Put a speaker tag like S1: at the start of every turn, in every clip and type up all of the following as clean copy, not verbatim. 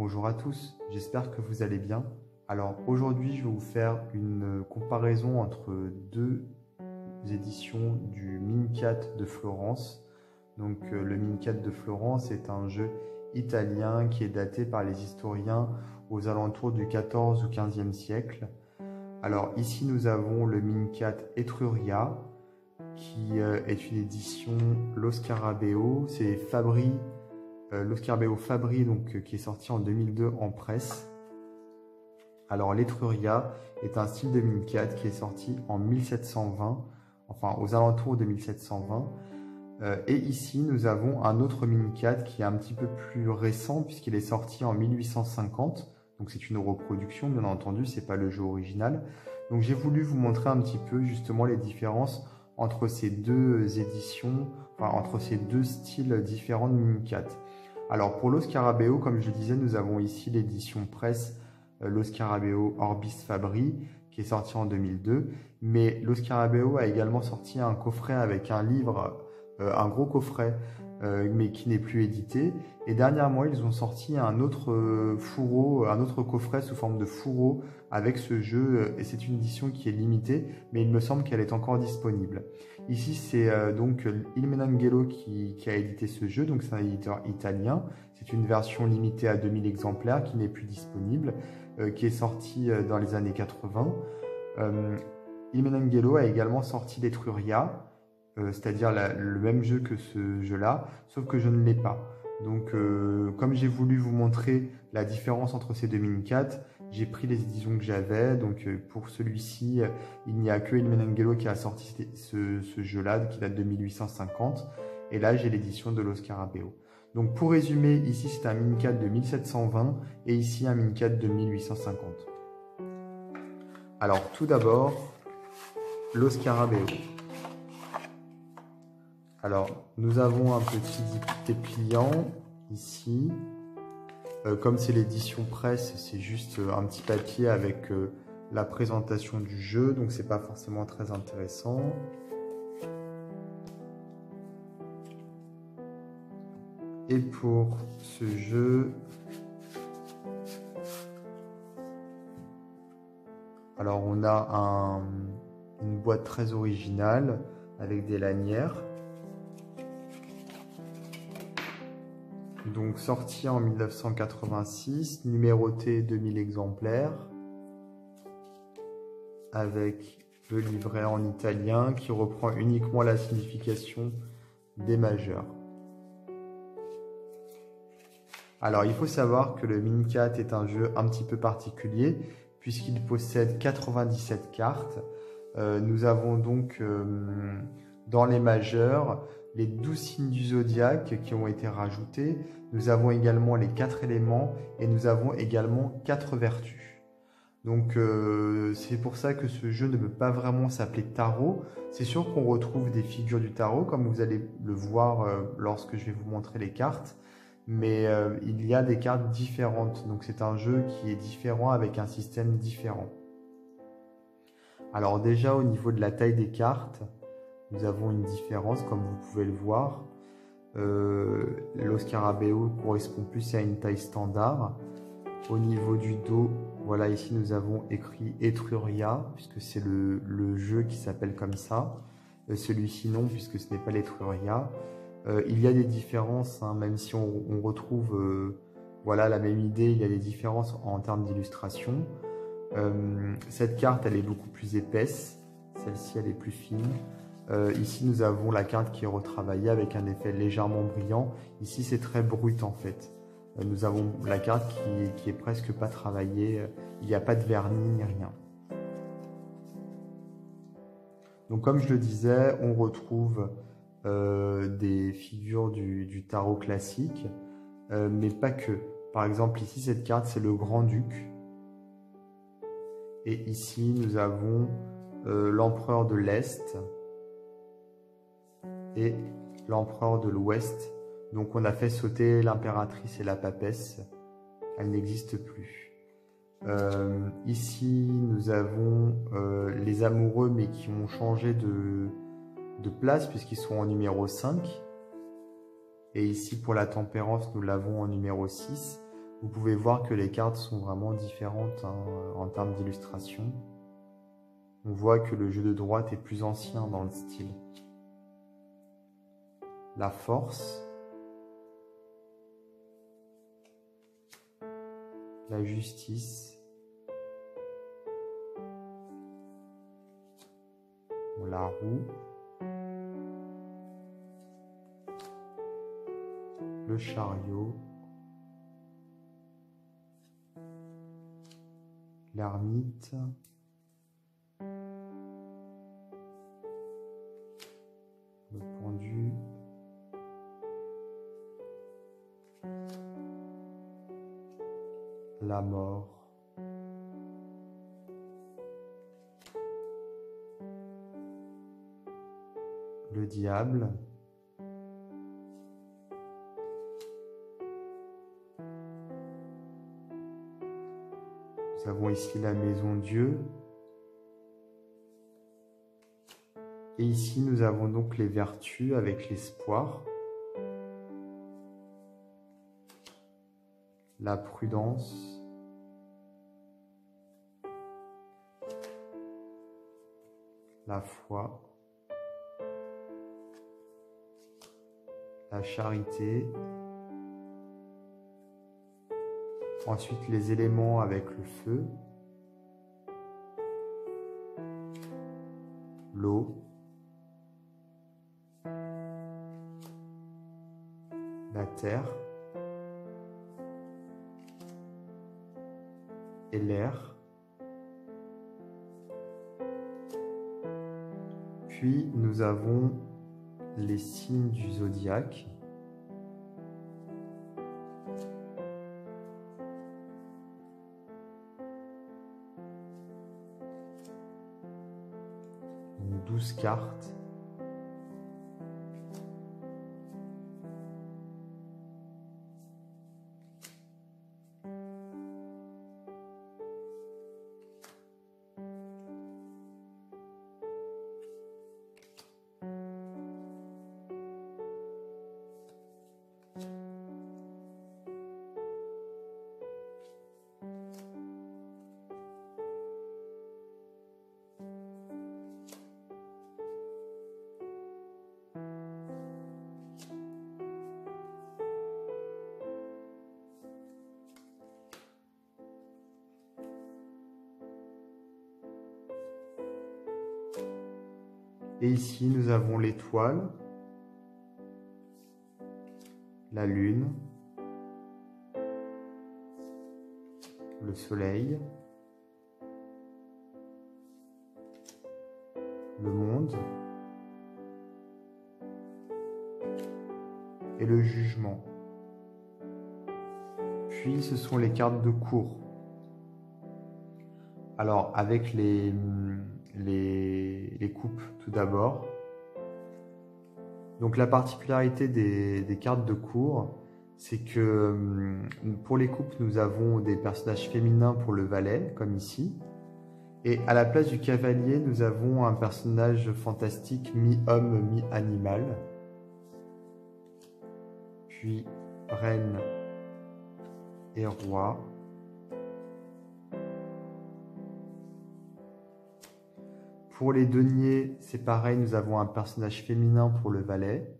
S1: Bonjour à tous, j'espère que vous allez bien. Alors aujourd'hui je vais vous faire une comparaison entre deux éditions du Minicat de Florence. Donc le Minicat de Florence est un jeu italien qui est daté par les historiens aux alentours du XIVe ou XVe siècle. Alors ici nous avons le Minicat Etruria qui est une édition Lo Scarabeo, c'est Lo Scarabeo Fabri donc, qui est sorti en 2002 en presse. Alors l'Etruria est un style de Minicat qui est sorti en 1720, enfin aux alentours de 1720. Et ici nous avons un autre Minicat qui est un petit peu plus récent puisqu'il est sorti en 1850. Donc c'est une reproduction bien entendu, c'est pas le jeu original. Donc j'ai voulu vous montrer un petit peu justement les différences entre ces deux éditions, enfin entre ces deux styles différents de Minicat. Alors pour Lo Scarabeo, comme je le disais, nous avons ici l'édition presse Lo Scarabeo Orbis Fabri qui est sorti en 2002. Mais Lo Scarabeo a également sorti un coffret avec un livre, un gros coffret, mais qui n'est plus édité. Et dernièrement, ils ont sorti un autre fourreau, un autre coffret sous forme de fourreau avec ce jeu. Et c'est une édition qui est limitée, mais il me semble qu'elle est encore disponible. Ici, c'est donc Il Menangelo qui a édité ce jeu, donc c'est un éditeur italien. C'est une version limitée à 2000 exemplaires qui n'est plus disponible, qui est sortie dans les années 80. Il Menangelo a également sorti l'Etruria, c'est-à-dire le même jeu que ce jeu-là, sauf que je ne l'ai pas. Donc, comme j'ai voulu vous montrer la différence entre ces deux Minicat, j'ai pris les éditions que j'avais. Donc, pour celui-ci, il n'y a que Il Menangelo qui a sorti ce jeu-là, qui date de 1850. Et là, j'ai l'édition de Lo Scarabeo. Donc, pour résumer, ici, c'est un Minicat de 1720 et ici, un Minicat de 1850. Alors, tout d'abord, Lo Scarabeo. Alors, nous avons un petit dépliant ici. Comme c'est l'édition presse, c'est juste un petit papier avec la présentation du jeu, donc c'est pas forcément très intéressant. Et pour ce jeu, alors on a une boîte très originale avec des lanières. Donc sorti en 1986, numéroté 2000 exemplaires, avec le livret en italien qui reprend uniquement la signification des majeurs. Alors il faut savoir que le Minicat est un jeu un petit peu particulier puisqu'il possède 97 cartes. Nous avons donc dans les majeurs les 12 signes du zodiaque qui ont été rajoutés. Nous avons également les 4 éléments et nous avons également 4 vertus. Donc c'est pour ça que ce jeu ne peut pas vraiment s'appeler tarot. C'est sûr qu'on retrouve des figures du tarot comme vous allez le voir lorsque je vais vous montrer les cartes. Mais il y a des cartes différentes. Donc c'est un jeu qui est différent avec un système différent. Alors déjà au niveau de la taille des cartes, nous avons une différence comme vous pouvez le voir. Lo Scarabeo correspond plus à une taille standard. Au niveau du dos, voilà, ici nous avons écrit Etruria, puisque c'est le jeu qui s'appelle comme ça. Celui-ci non, puisque ce n'est pas l'Etruria. Il y a des différences, hein, même si on retrouve voilà, la même idée, il y a des différences en termes d'illustration. Cette carte, elle est beaucoup plus épaisse. Celle-ci, elle est plus fine. Ici, nous avons la carte qui est retravaillée avec un effet légèrement brillant. Ici, c'est très brut en fait. Nous avons la carte qui est presque pas travaillée. Il n'y a pas de vernis ni rien. Donc, comme je le disais, on retrouve des figures du tarot classique, mais pas que. Par exemple, ici, cette carte, c'est le Grand-Duc. Et ici, nous avons l'empereur de l'Est et l'empereur de l'Ouest. Donc on a fait sauter l'impératrice et la papesse. Elle n'existe plus. Ici, nous avons les amoureux, mais qui ont changé de place puisqu'ils sont en numéro 5. Et ici, pour la tempérance, nous l'avons en numéro 6. Vous pouvez voir que les cartes sont vraiment différentes hein, en termes d'illustration. On voit que le jeu de droite est plus ancien dans le style. La force, la justice, la roue, le chariot, l'ermite, le pendu, la mort, le diable, nous avons ici la maison Dieu, et ici nous avons donc les vertus avec l'espoir, la prudence, la foi, la charité, ensuite les éléments avec le feu, l'eau, la terre et l'air. Puis nous avons les signes du zodiaque. Donc 12 cartes. Et ici, nous avons l'étoile, la lune, le soleil, le monde et le jugement. Puis, ce sont les cartes de cour. Alors, avec les coupes tout d'abord. Donc la particularité des cartes de cour, c'est que pour les coupes, nous avons des personnages féminins pour le valet, comme ici. Et à la place du cavalier, nous avons un personnage fantastique mi-homme, mi-animal. Puis reine et roi. Pour les deniers, c'est pareil, nous avons un personnage féminin pour le valet.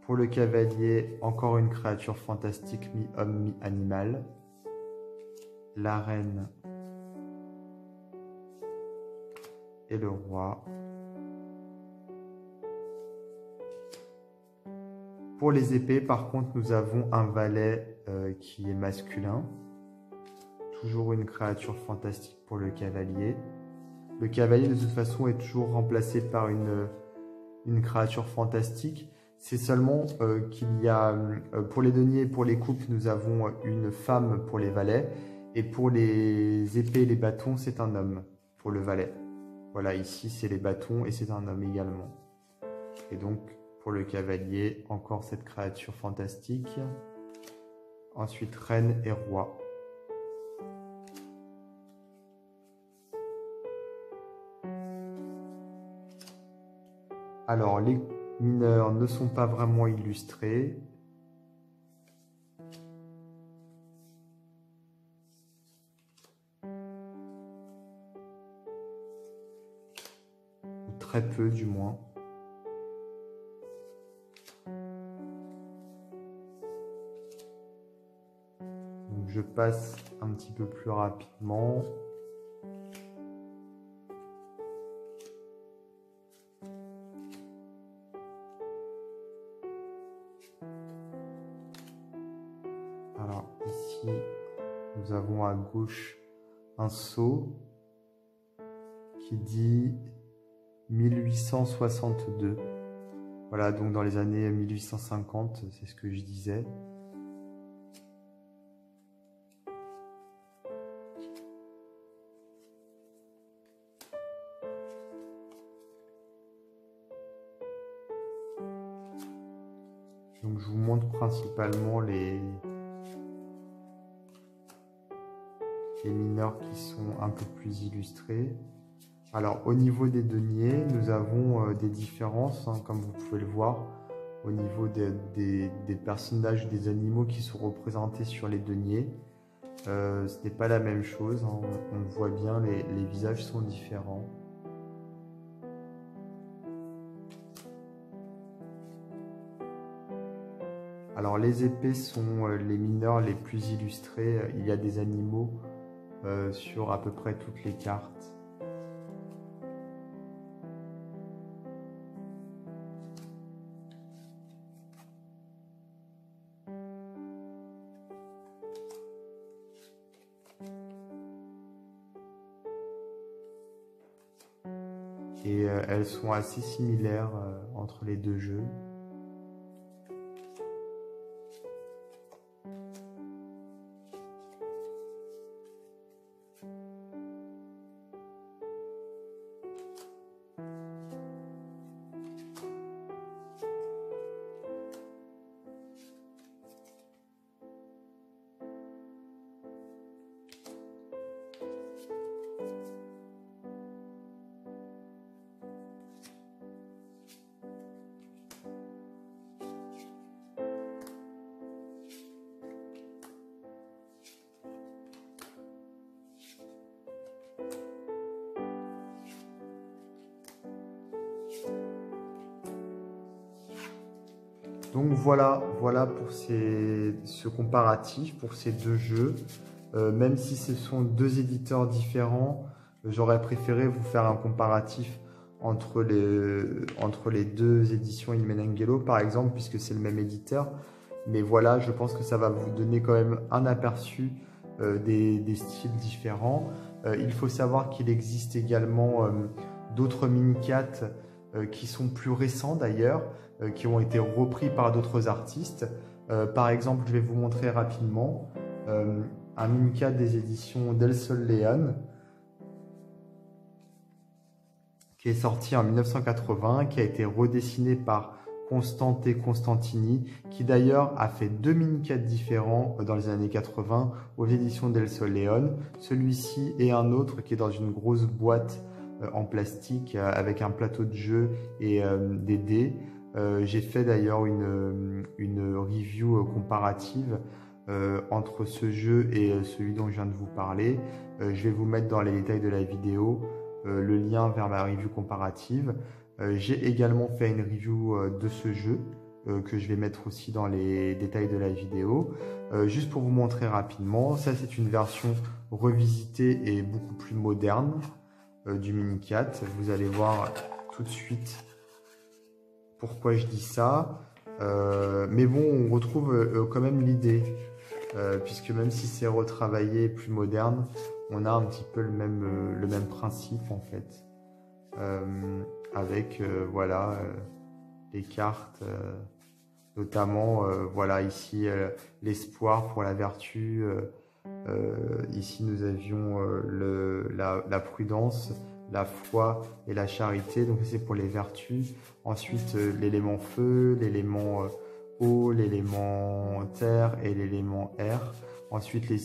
S1: Pour le cavalier, encore une créature fantastique mi-homme, mi-animal. La reine et le roi. Pour les épées, par contre, nous avons un valet qui est masculin. Toujours une créature fantastique pour le cavalier. Le cavalier, de toute façon, est toujours remplacé par une créature fantastique. C'est seulement qu'il y a, pour les deniers et pour les coupes, nous avons une femme pour les valets. Et pour les épées et les bâtons, c'est un homme pour le valet. Voilà, ici, c'est les bâtons et c'est un homme également. Et donc, pour le cavalier, encore cette créature fantastique. Ensuite, reine et roi. Alors, les mineurs ne sont pas vraiment illustrés. très peu du moins. Donc je passe un petit peu plus rapidement. Alors ici, nous avons à gauche un sceau qui dit 1862. Voilà, donc dans les années 1850, c'est ce que je disais. Donc je vous montre principalement les mineurs qui sont un peu plus illustrés. Alors au niveau des deniers, nous avons des différences, hein, comme vous pouvez le voir, au niveau des personnages, des animaux qui sont représentés sur les deniers. Ce n'est pas la même chose, hein, on voit bien, les visages sont différents. Alors les épées sont les mineurs les plus illustrés, il y a des animaux sur à peu près toutes les cartes. Et elles sont assez similaires entre les deux jeux. Donc voilà pour ce comparatif, pour ces deux jeux. Même si ce sont deux éditeurs différents, j'aurais préféré vous faire un comparatif entre les deux éditions In Menengelo, par exemple, puisque c'est le même éditeur. Mais voilà, je pense que ça va vous donner quand même un aperçu des styles différents. Il faut savoir qu'il existe également d'autres mini-cats qui sont plus récents d'ailleurs, qui ont été repris par d'autres artistes. Par exemple, je vais vous montrer rapidement un mini-cat des éditions Del Sol León qui est sorti en 1980, qui a été redessiné par Constante Constantini, qui d'ailleurs a fait deux mini-cats différents dans les années 80 aux éditions Del Sol León. Celui-ci et un autre qui est dans une grosse boîte en plastique avec un plateau de jeu et des dés. J'ai fait d'ailleurs une review comparative entre ce jeu et celui dont je viens de vous parler. Je vais vous mettre dans les détails de la vidéo le lien vers ma review comparative. J'ai également fait une review de ce jeu que je vais mettre aussi dans les détails de la vidéo. Juste pour vous montrer rapidement, ça c'est une version revisitée et beaucoup plus moderne du mini-cat. Vous allez voir tout de suite pourquoi je dis ça. Mais bon, on retrouve quand même l'idée, puisque même si c'est retravaillé, plus moderne, on a un petit peu le même principe en fait, avec voilà les cartes, notamment voilà ici l'espoir pour la vertu. Ici nous avions la prudence, la foi et la charité, donc c'est pour les vertus. Ensuite l'élément feu, l'élément eau, l'élément terre et l'élément air. Ensuite les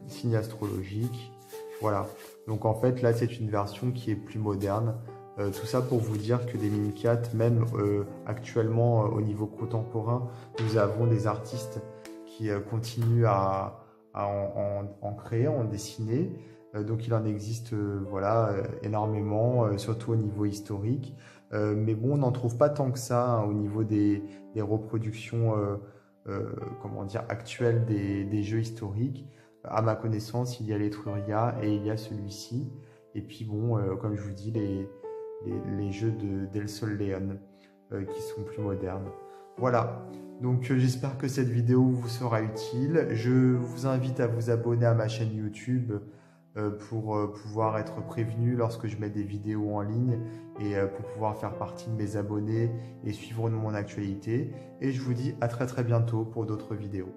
S1: signes astrologiques. Voilà, donc en fait là c'est une version qui est plus moderne. Tout ça pour vous dire que des mini-cats, même actuellement au niveau contemporain, nous avons des artistes qui continuent à en créer, en dessiner. Donc il en existe voilà, énormément, surtout au niveau historique. Mais bon, on n'en trouve pas tant que ça hein, au niveau des reproductions comment dire, actuelles des jeux historiques. À ma connaissance, il y a l'Etruria et il y a celui-ci. Et puis bon, comme je vous dis, les jeux d'El Sol Leon qui sont plus modernes. Voilà, donc j'espère que cette vidéo vous sera utile. Je vous invite à vous abonner à ma chaîne YouTube pour pouvoir être prévenu lorsque je mets des vidéos en ligne et pour pouvoir faire partie de mes abonnés et suivre mon actualité. Et je vous dis à très bientôt pour d'autres vidéos.